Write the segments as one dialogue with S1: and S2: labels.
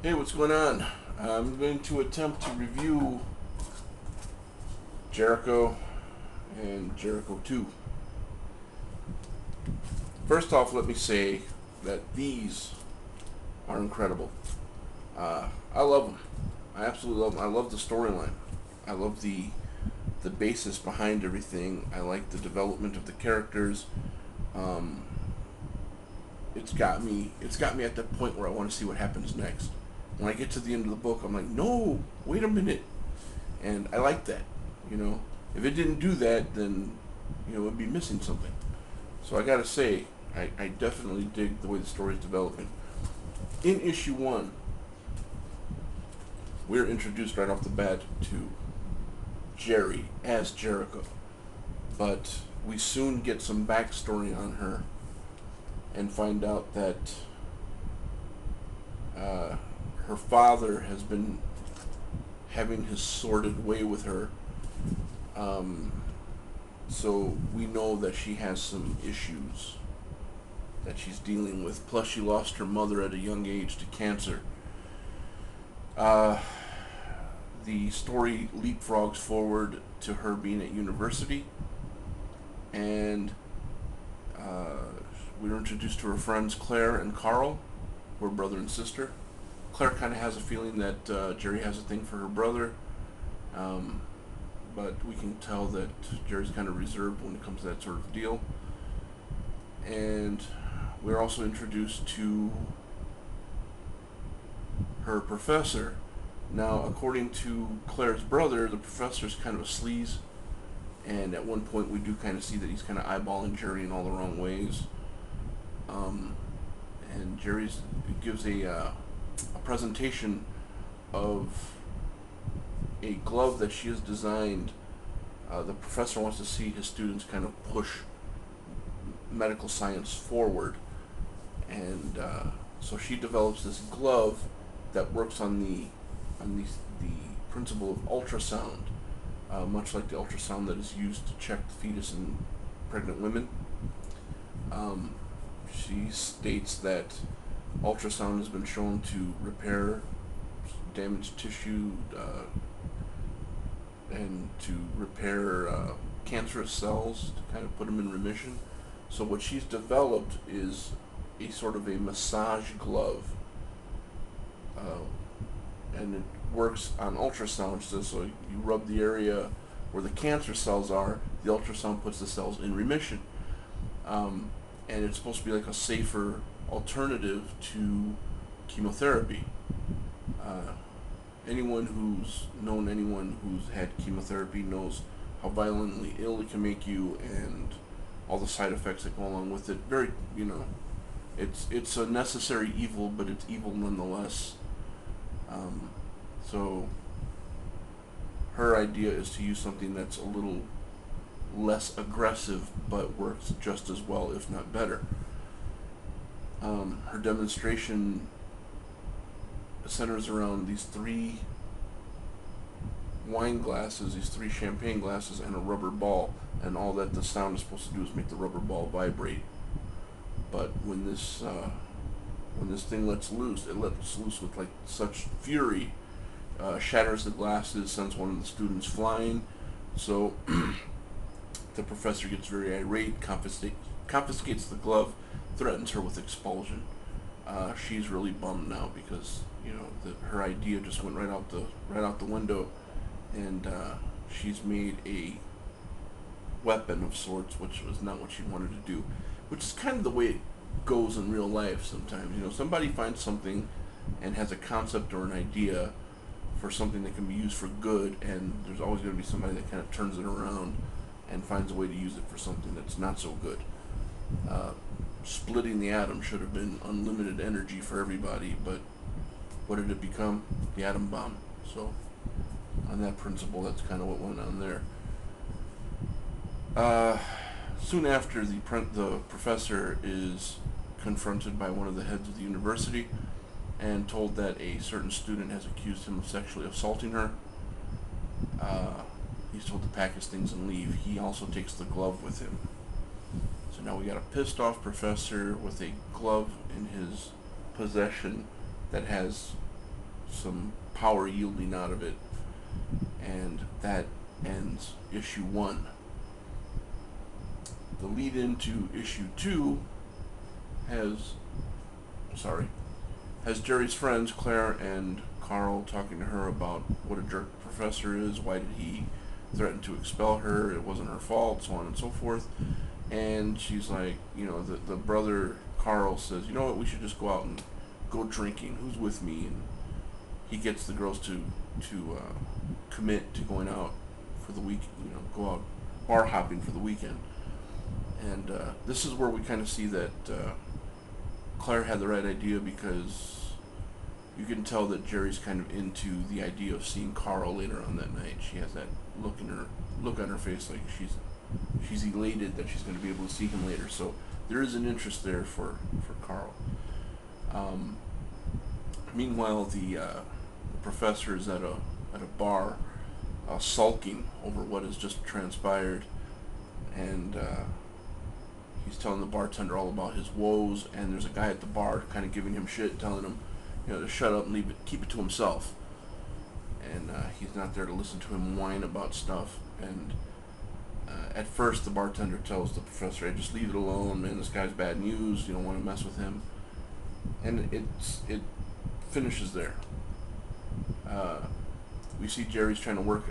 S1: Hey, what's going on? I'm going to attempt to review Jericho and Jericho 2. First off, let me say that these are incredible. I love them. I absolutely love them. I love the storyline. I love the basis behind everything. I like the development of the characters. Um, it's got me. It's got me at the point where I want to see what happens next. When I get to the end of the book, I'm like, no, wait a minute, and I like that. You know, if it didn't do that, then it'd be missing something. So I gotta say, I definitely dig the way the story is developing. In issue one, we're introduced right off the bat to Jerry as Jericho, but we soon get some backstory on her and find out that uh, her father has been having his sordid way with her. Um, so we know that she has some issues that she's dealing with. Plus, she lost her mother at a young age to cancer. Uh, the story leapfrogs forward to her being at university, and uh, we were introduced to her friends Claire and Carl, who are brother and sister. Claire kind of has a feeling that Jerry has a thing for her brother, um, but we can tell that Jerry's kind of reserved when it comes to that sort of deal. And we're also introduced to her professor. Now, according to Claire's brother, the professor's kind of a sleaze, and at one point we do kind of see that he's kind of eyeballing Jerry in all the wrong ways. Um, and Jerry's gives a presentation of a glove that she has designed. The professor wants to see his students kind of push medical science forward, and so she develops this glove that works on the principle of ultrasound, much like the ultrasound that is used to check the fetus in pregnant women. Um, she states that ultrasound has been shown to repair damaged tissue and to repair cancerous cells to kind of put them in remission. So what she's developed is a sort of a massage glove, and it works on ultrasound. So you rub the area where the cancer cells are. The ultrasound puts the cells in remission, and it's supposed to be like a safer alternative to chemotherapy. Uh, Anyone who's known anyone who's had chemotherapy knows how violently ill it can make you and all the side effects that go along with it. Very, it's a necessary evil, but it's evil nonetheless. So her idea is to use something that's a little less aggressive, but works just as well, if not better. Her demonstration centers around these three wine glasses, these three champagne glasses, and a rubber ball, and all that the sound is supposed to do is make the rubber ball vibrate. But when this thing lets loose, it lets loose with like such fury, shatters the glasses, sends one of the students flying. So the professor gets very irate, confiscates the glove, threatens her with expulsion. She's really bummed now because her idea just went right out the window, and she's made a weapon of sorts, which was not what she wanted to do. Which is kind of the way it goes in real life sometimes. Somebody finds something and has a concept or an idea for something that can be used for good, and there's always going to be somebody that kind of turns it around and finds a way to use it for something that's not so good. Splitting the atom should have been unlimited energy for everybody, but what did it become? The atom bomb. So, on that principle, that's kind of what went on there. Soon after, the professor is confronted by one of the heads of the university and told that a certain student has accused him of sexually assaulting her. He's told to pack his things and leave. He also takes the glove with him. So now we got a pissed off professor with a glove in his possession that has some power yielding out of it, and that ends issue 1. The lead into issue 2 has Jerry's friends Claire and Carl talking to her about what a jerk the professor is, why did he threaten to expel her, it wasn't her fault, so on and so forth. And she's like, the brother Carl says, you know what, we should just go out and go drinking, who's with me? And he gets the girls to commit to going out for the week, go out bar hopping for the weekend. And this is where we kind of see that Claire had the right idea, because you can tell that Jerry's kind of into the idea of seeing Carl later on that night. She has that look on her face, like she's elated that she's going to be able to see him later. So there is an interest there for Carl. Meanwhile, the professor is at a bar, sulking over what has just transpired, and he's telling the bartender all about his woes. And there's a guy at the bar kind of giving him shit, telling him, to shut up and keep it to himself. And he's not there to listen to him whine about stuff. And at first, the bartender tells the professor, "Hey, just leave it alone, man. This guy's bad news. You don't want to mess with him." And it finishes there. We see Jerry's trying to work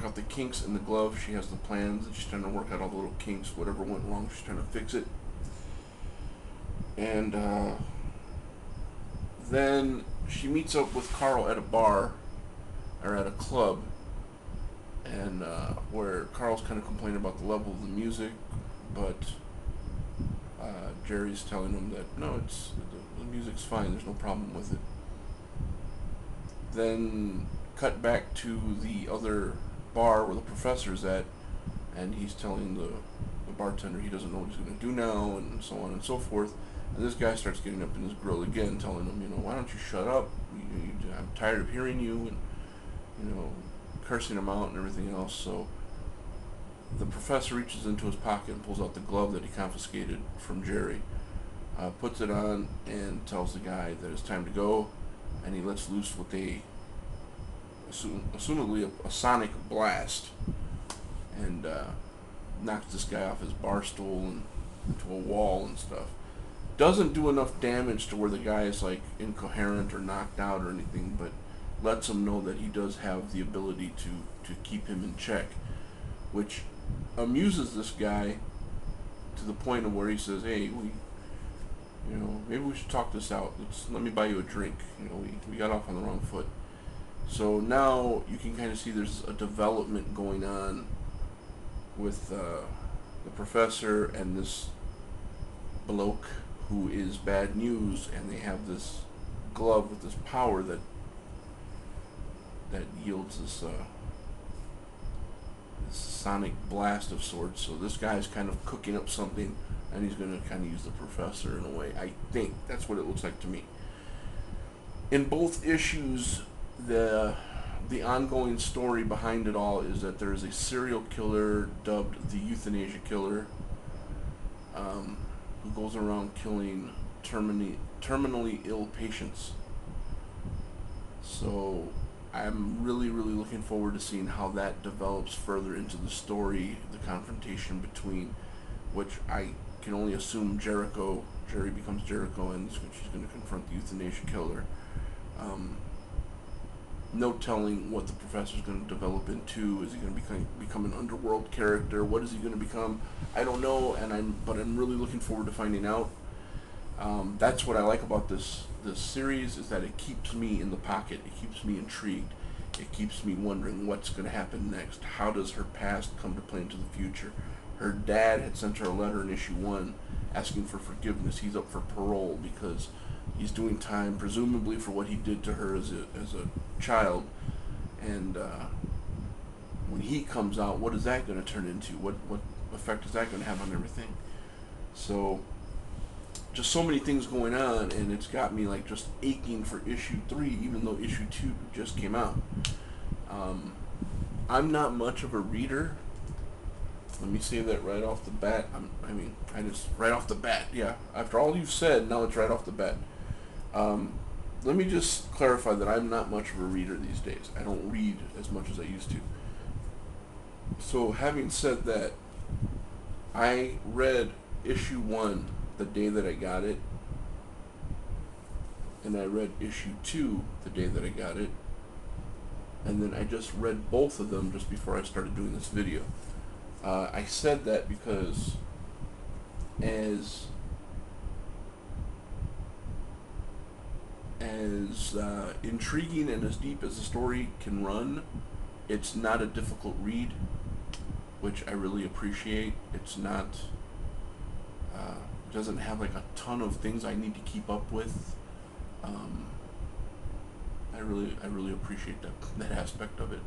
S1: out the kinks in the glove. She has the plans, and she's trying to work out all the little kinks. Whatever went wrong, she's trying to fix it. And then she meets up with Carl at a bar, or at a club, and where Carl's kind of complaining about the level of the music, but Jerry's telling him that no, the music's fine. There's no problem with it. Then cut back to the other bar where the professor's at, and he's telling the bartender he doesn't know what he's going to do now, and so on and so forth. And this guy starts getting up in his grill again, telling him, why don't you shut up? I'm tired of hearing you, and cursing him out and everything else. So the professor reaches into his pocket and pulls out the glove that he confiscated from Jerry, puts it on, and tells the guy that it's time to go, and he lets loose what they assumably a sonic blast, and knocks this guy off his bar stool and into a wall and stuff. Doesn't do enough damage to where the guy is like incoherent or knocked out or anything, but lets him know that he does have the ability to keep him in check, which amuses this guy to the point of where he says, "Hey, maybe we should talk this out. Let me buy you a drink. We got off on the wrong foot." So now you can kind of see there's a development going on with the professor and this bloke who is bad news, and they have this glove with this power that yields this sonic blast of sorts. So this guy's kind of cooking up something, and he's going to kind of use the professor in a way. I think that's what it looks like to me. In both issues, the ongoing story behind it all is that there is a serial killer dubbed the Euthanasia Killer, who goes around killing terminally ill patients. So I'm really, really looking forward to seeing how that develops further into the story, the confrontation between, which I can only assume Jerry becomes Jericho, and she's going to confront the Euthanasia Killer. No telling what the professor's going to develop into. Is he going to become an underworld character? What is he going to become? I don't know, but I'm really looking forward to finding out. That's what I like about this series, is that it keeps me in the pocket. It keeps me intrigued. It keeps me wondering what's going to happen next. How does her past come to play into the future? Her dad had sent her a letter in issue 1 asking for forgiveness. He's up for parole because he's doing time, presumably for what he did to her as a child. And when he comes out, what is that going to turn into? What effect is that going to have on everything? So just so many things going on, and it's got me like just aching for issue 3, even though issue 2 just came out. I'm not much of a reader. Let me say that right off the bat. Right off the bat, yeah. After all you've said, now it's right off the bat. let me just clarify that I'm not much of a reader these days. I don't read as much as I used to. So having said that, I read issue 1 the day that I got it, and I read issue 2 the day that I got it, and then I just read both of them just before I started doing this video. I said that because as intriguing and as deep as the story can run, it's not a difficult read, which I really appreciate. It's not, it doesn't have like a ton of things I need to keep up with. I really appreciate that aspect of it.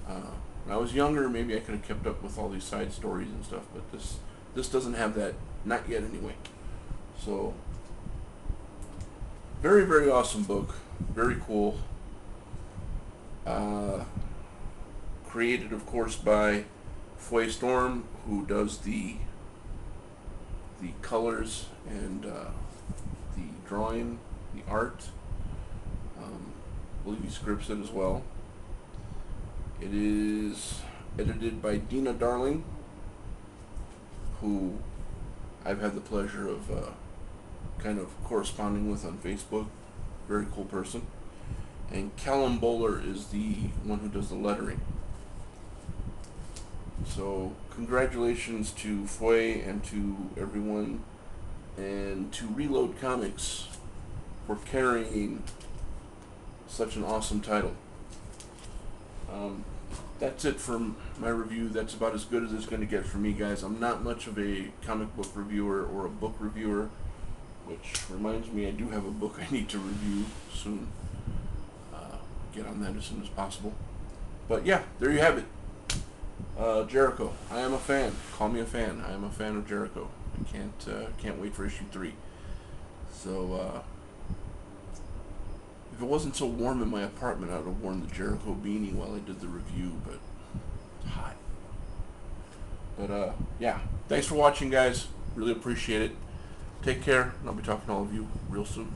S1: When I was younger, maybe I could have kept up with all these side stories and stuff, but this doesn't have that, not yet anyway. So, very, very awesome book, very cool. Created, of course, by Foy Storm, who does the colors and the drawing, the art. I believe he scripts it as well. It is edited by Dina Darling, who I've had the pleasure of kind of corresponding with on Facebook. Very cool person. And Callum Bowler is the one who does the lettering. So congratulations to Foy and to everyone, and to Reload Comics for carrying such an awesome title. That's it from my review. That's about as good as it's going to get from me, guys. I'm not much of a comic book reviewer or a book reviewer, which reminds me I do have a book I need to review soon. Get on that as soon as possible. But yeah, there you have it. Jericho. I am a fan. Call me a fan. I am a fan of Jericho. I can't wait for issue 3. So if it wasn't so warm in my apartment, I would have worn the Jericho beanie while I did the review, but it's hot. But yeah, thanks for watching, guys. Really appreciate it. Take care, and I'll be talking to all of you real soon.